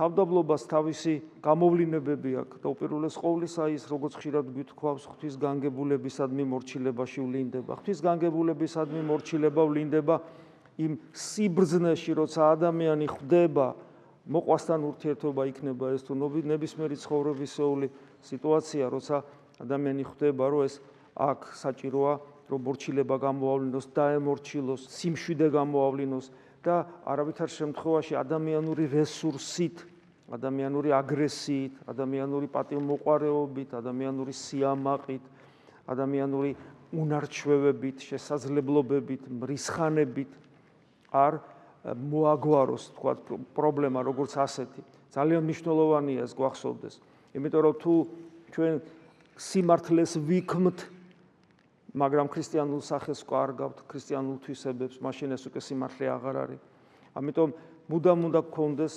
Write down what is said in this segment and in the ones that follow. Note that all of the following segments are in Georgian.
თავდაბლობას თავისი გამოვლინებები აქვს და უპირველეს ყოვლისა ის როგორც ხშირად გვითქვავს ღვთის განგებულებისადმი მორჩილებაში ვლინდება. ღვთის განგებულებისადმი მორჩილება ვლინდება იმ სიბრძნეში, როცა ადამიანი ხვდება მოყვასთან ურთიერთობა იქნება ეს თუ ნებისმიერი ცხოვრებისეული სიტუაცია, როცა ადამიანი ხვდება, რომ ეს აქ საჭიროა, რომ მორჩილება გამოავლინოს, დაემორჩილოს, სიმშვიდე გამოავლინოს და არავითარ შემთხვევაში ადამიანური რესურსით, ადამიანური აგრესიით, ადამიანური პატივმოყვარეობით, ადამიანური სიამაყით, ადამიანური უნარჩვევებით, შესაძლებლობებით, მრისხანებით არ მოაგვაროს, თქვა, პრობლემა როგორც ასეთი. ძალიან მნიშვნელოვანია ეს გვახსოვდეს. იმიტომ რომ თუ ჩვენ სიმართლეს ვიქმთ, მაგრამ ქრისტიანულ სახეს ვკარგავთ, ქრისტიანულ თვისებებს, მაშინ ეს უკვე სიმართლე აღარ არის. ამიტომ მუდამ უნდა გქონდეს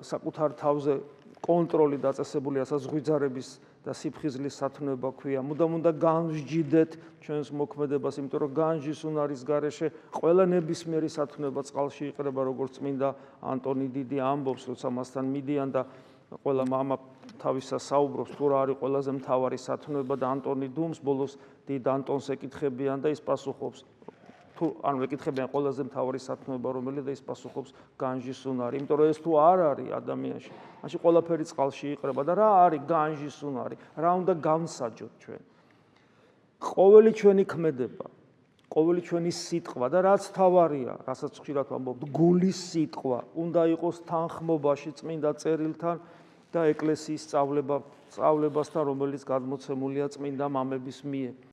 საკუთარ თავზე კონტროლი დაწესებული, რასაც ღვიძარების და სიფხიზლის სათნოება ქვია. მუდამ უნდა განვსჯიდეთ ჩვენს მოქმედებას, იმიტომ რომ განჯის უნარის გარეშე ყველა ნებისმიერი სათნოება წყალში იყრება, როგორც წმინდა ანტონი დიდი ამბობს, როცა მასთან მიდიან და ყველა მამა თავისას საუბრობს, თუ რა არის ყველაზე მთავარი სათნოება და ანტონი დუმს, ბოლოს დიდ ანტონს ეკითხებიან და ის პასუხობს, ანუ ეკითხებიან ყველაზე მთავარი სათნოება რომელია და ის პასუხობს განჯის უნარი. იმიტომ რომ ეს თუ არ არის ადამიანში, მაშინ ყველაფერი წყალში იყრება და რა არის განჯის უნარი? რა უნდა გავსაჯოთ ჩვენ? ყოველი ჩვენი ქმედება, ყოველი ჩვენი სიტყვა და რაც თავარია, რასაც ხშირად ვამბობთ, გულის სიტყვა უნდა იყოს თანხმობაში წმინდა წერილთან და ეკლესიის სწავლებასთან, რომელიც გადმოცემულია წმინდა მამების მიერ.